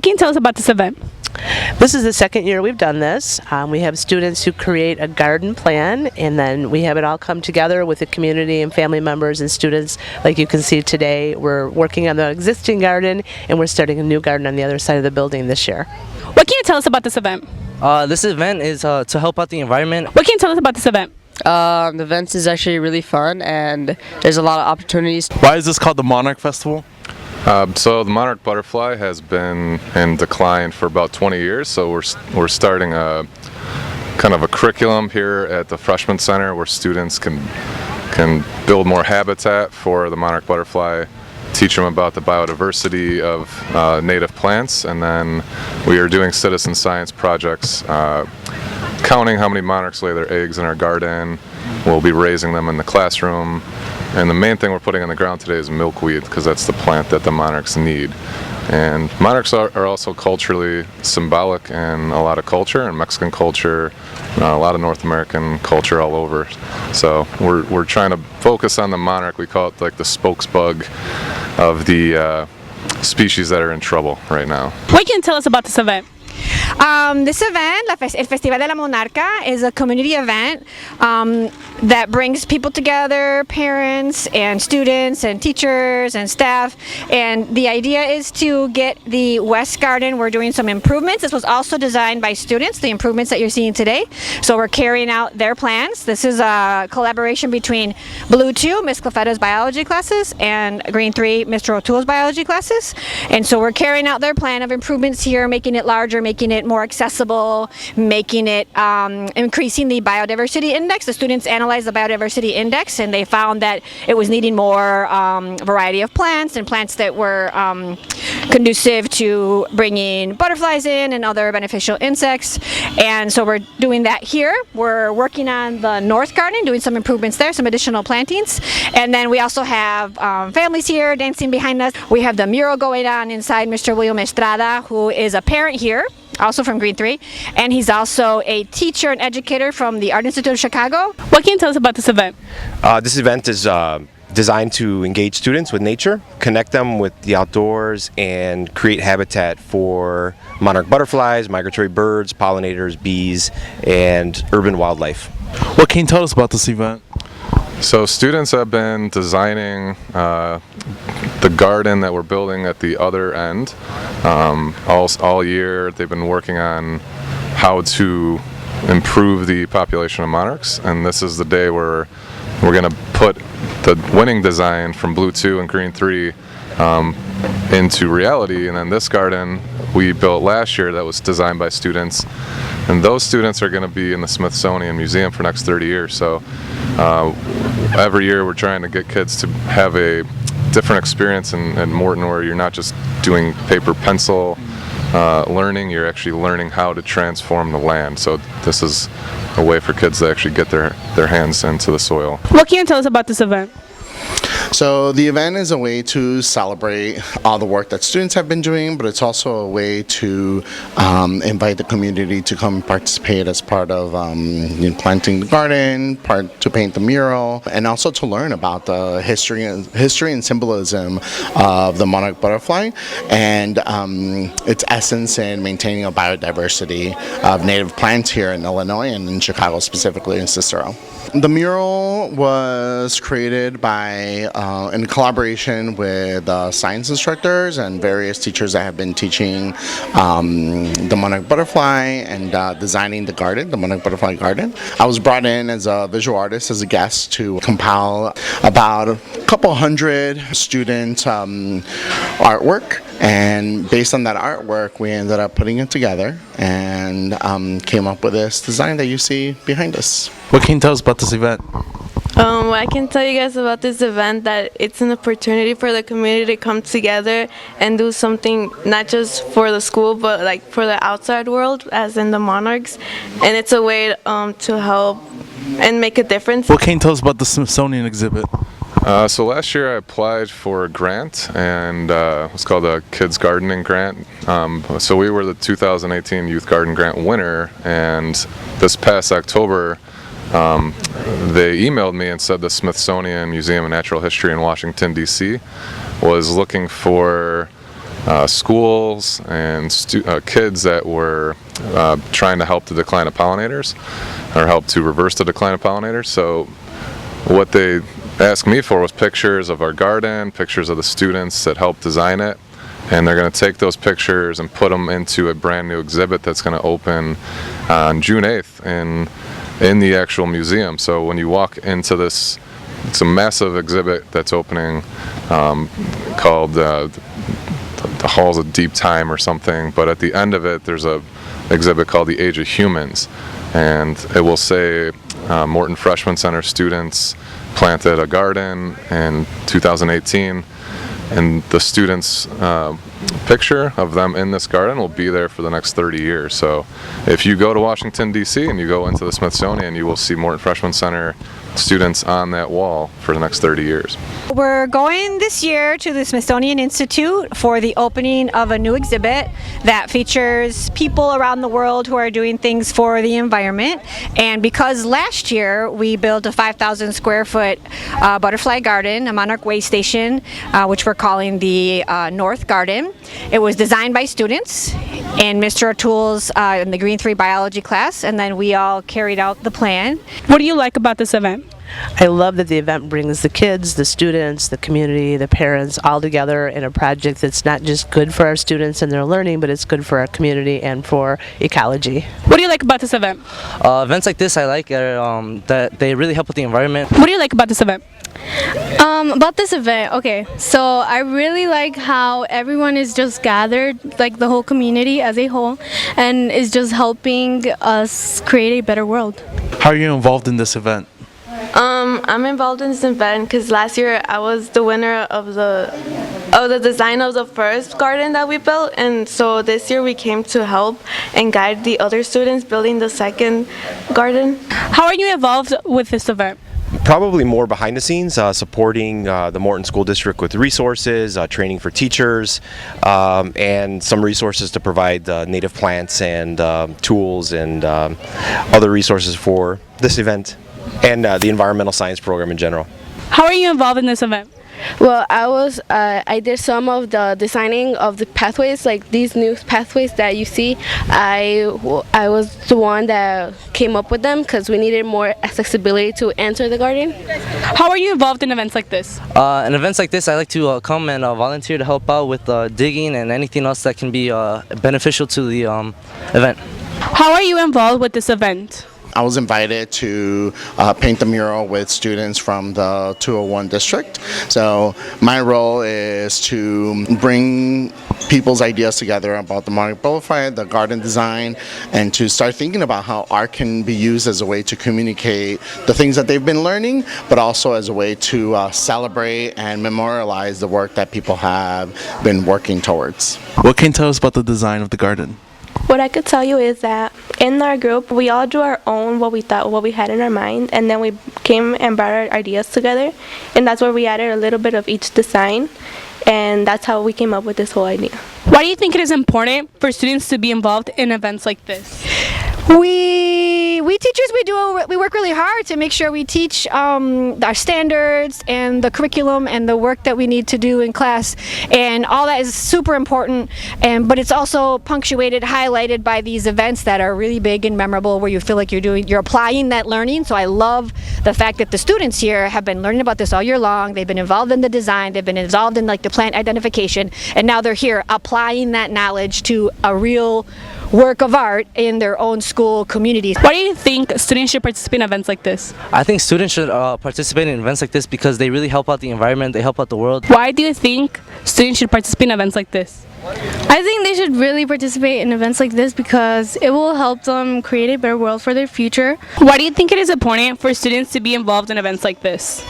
What can you tell us about this event? This is the second year we've done this. We have students who create a garden plan, and then we have it all come together with the community and family members and students. Like you can see today, we're working on the existing garden, and we're starting a new garden on the other side of the building this year. What can you tell us about this event? This event is to help out the environment. What can you tell us about this event? The event is actually really fun, and there's a lot of opportunities. Why is this called the Monarch Festival? So the Monarch butterfly has been in decline for about 20 years, so we're starting a kind of a curriculum here at the Freshman Center where students can build more habitat for the monarch butterfly, teach them about the biodiversity of native plants, and then we are doing citizen science projects, counting how many monarchs lay their eggs in our garden. We'll be raising them in the classroom. And the main thing we're putting on the ground today is milkweed, because that's the plant that the monarchs need. And monarchs are also culturally symbolic in a lot of culture, and Mexican culture, a lot of North American culture all over. So we're trying to focus on the monarch. We call it like the spokesbug of the species that are in trouble right now. What can you tell us about this event? This event, El Festival de la Monarca, is a community event that brings people together, parents and students and teachers and staff, and the idea is to get the West Garden. We're doing some improvements. This was also designed by students, the improvements that you're seeing today, so we're carrying out their plans. This is a collaboration between Blue 2, Ms. Clefetta's biology classes, and Green 3, Mr. O'Toole's biology classes, and so we're carrying out their plan of improvements here, making it larger, making it more accessible, making it increasing the biodiversity index. The students analyzed the biodiversity index, and they found that it was needing more variety of plants, and plants that were conducive to bringing butterflies in and other beneficial insects. And so we're doing that here. We're working on the North Garden, doing some improvements there, some additional plantings. And then we also have families here dancing behind us. We have the mural going on inside. Mr. William Estrada, who is a parent here, also from Green 3, and he's also a teacher and educator from the Art Institute of Chicago. What can you tell us about this event? This event is designed to engage students with nature, connect them with the outdoors, and create habitat for monarch butterflies, migratory birds, pollinators, bees, and urban wildlife. What can you tell us about this event? So students have been designing the garden that we're building at the other end all year. They've been working on how to improve the population of monarchs, and this is the day where we're going to put the winning design from Blue 2 and Green 3 into reality. And then this garden we built last year that was designed by students, and those students are going to be in the Smithsonian Museum for the next 30 years. So every year we're trying to get kids to have a different experience in Morton, where you're not just doing paper pencil learning, you're actually learning how to transform the land. So this is a way for kids to actually get their hands into the soil. What can you tell us about this event? So the event is a way to celebrate all the work that students have been doing, but it's also a way to invite the community to come participate as part of planting the garden, part to paint the mural, and also to learn about the history and symbolism of the monarch butterfly and its essence in maintaining a biodiversity of native plants here in Illinois and in Chicago, specifically in Cicero. The mural was created in collaboration with science instructors and various teachers that have been teaching the monarch butterfly and designing the garden, the monarch butterfly garden. I was brought in as a visual artist, as a guest, to compile about a couple hundred student artwork. And based on that artwork, we ended up putting it together and came up with this design that you see behind us. What can you tell us about this event? I can tell you guys about this event that it's an opportunity for the community to come together and do something not just for the school but like for the outside world, as in the monarchs, and it's a way to help and make a difference. What can you tell us about the Smithsonian exhibit? So last year I applied for a grant, and it's called a Kids Gardening Grant. So we were the 2018 Youth Garden Grant winner, and this past October they emailed me and said the Smithsonian Museum of Natural History in Washington, D.C. was looking for schools and kids that were trying to help the decline of pollinators, or help to reverse the decline of pollinators. So what they asked me for was pictures of our garden, pictures of the students that helped design it, and they're going to take those pictures and put them into a brand new exhibit that's going to open on June 8th in the actual museum. So when you walk into this, it's a massive exhibit that's opening called the Halls of Deep Time or something, but at the end of it there's a exhibit called The Age of Humans, and it will say Morton Freshman Center students planted a garden in 2018, and the students' picture of them in this garden will be there for the next 30 years. So if you go to Washington, D.C. and you go into the Smithsonian, you will see Morton Freshman Center students on that wall for the next 30 years. We're going this year to the Smithsonian Institute for the opening of a new exhibit that features people around the world who are doing things for the environment. And because last year we built a 5,000 square foot butterfly garden, a Monarch way station, which we're calling the North Garden. It was designed by students in Mr. O'Toole's in the Green 3 biology class, and then we all carried out the plan. What do you like about this event? I love that the event brings the kids, the students, the community, the parents all together in a project that's not just good for our students and their learning, but it's good for our community and for ecology. What do you like about this event? Events like this I like that they really help with the environment. What do you like about this event? About this event, okay, so I really like how everyone is just gathered, like the whole community as a whole, and is just helping us create a better world. How are you involved in this event? I'm involved in this event because last year I was the winner of the design of the first garden that we built, and so this year we came to help and guide the other students building the second garden. How are you involved with this event? Probably more behind the scenes, supporting the Morton School District with resources, training for teachers, and some resources to provide native plants and tools and other resources for this event and the environmental science program in general. How are you involved in this event? Well, I did some of the designing of the pathways, like these new pathways that you see. I was the one that came up with them because we needed more accessibility to enter the garden. How are you involved in events like this? In events like this, I like to come and volunteer to help out with digging and anything else that can be beneficial to the event. How are you involved with this event? I was invited to paint the mural with students from the 201 district. So my role is to bring people's ideas together about the Monarch Butterfly, the garden design, and to start thinking about how art can be used as a way to communicate the things that they've been learning, but also as a way to celebrate and memorialize the work that people have been working towards. What can you tell us about the design of the garden? What I could tell you is that in our group, we all drew our own, what we had in our mind, and then we came and brought our ideas together, and that's where we added a little bit of each design, and that's how we came up with this whole idea. Why do you think it is important for students to be involved in events like this? We teachers, we work really hard to make sure we teach our standards and the curriculum and the work that we need to do in class, and all that is super important, but it's also punctuated, highlighted by these events that are really big and memorable, where you feel like you're applying that learning. So I love the fact that the students here have been learning about this all year long. They've been involved in the design, they've been involved in like the plant identification, and now they're here applying that knowledge to a real work of art in their own school communities. Why do you think students should participate in events like this? I think students should participate in events like this because they really help out the environment, they help out the world. Why do you think students should participate in events like this? I think they should really participate in events like this because it will help them create a better world for their future. Why do you think it is important for students to be involved in events like this?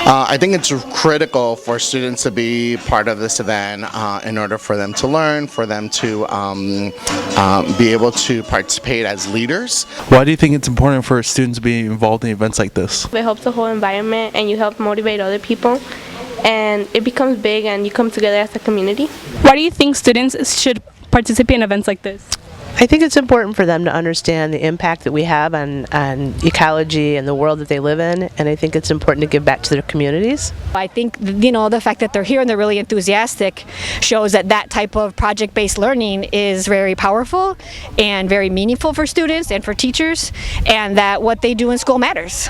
I think it's critical for students to be part of this event in order for them to learn, for them to be able to participate as leaders. Why do you think it's important for students to be involved in events like this? It helps the whole environment, and you help motivate other people, and it becomes big and you come together as a community. Why do you think students should participate in events like this? I think it's important for them to understand the impact that we have on ecology and the world that they live in, and I think it's important to give back to their communities. I think, the fact that they're here and they're really enthusiastic shows that that type of project-based learning is very powerful and very meaningful for students and for teachers, and that what they do in school matters.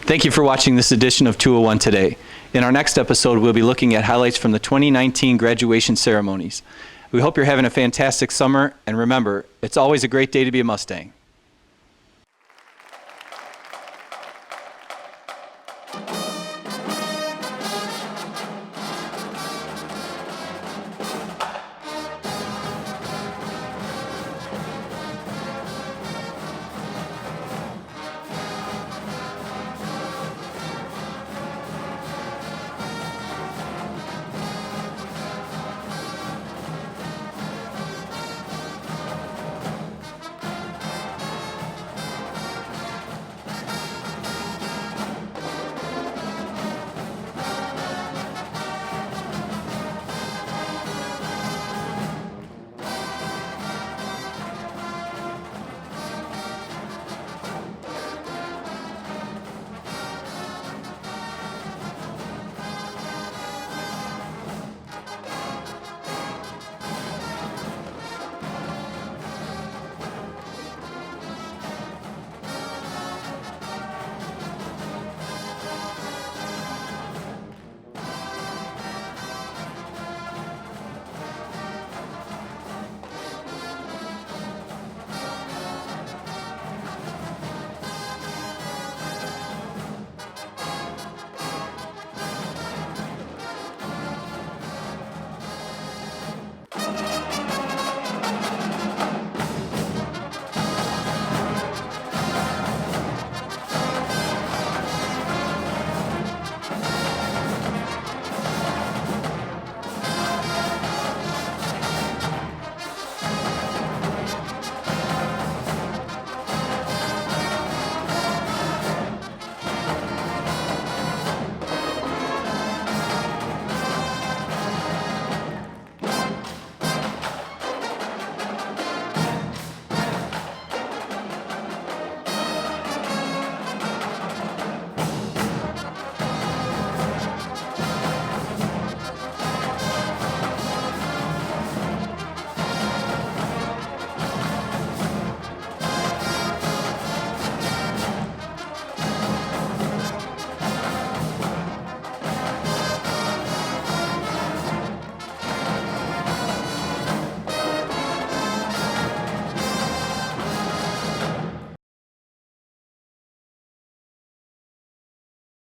Thank you for watching this edition of 201 Today. In our next episode, we'll be looking at highlights from the 2019 graduation ceremonies. We hope you're having a fantastic summer, and remember, it's always a great day to be a Mustang.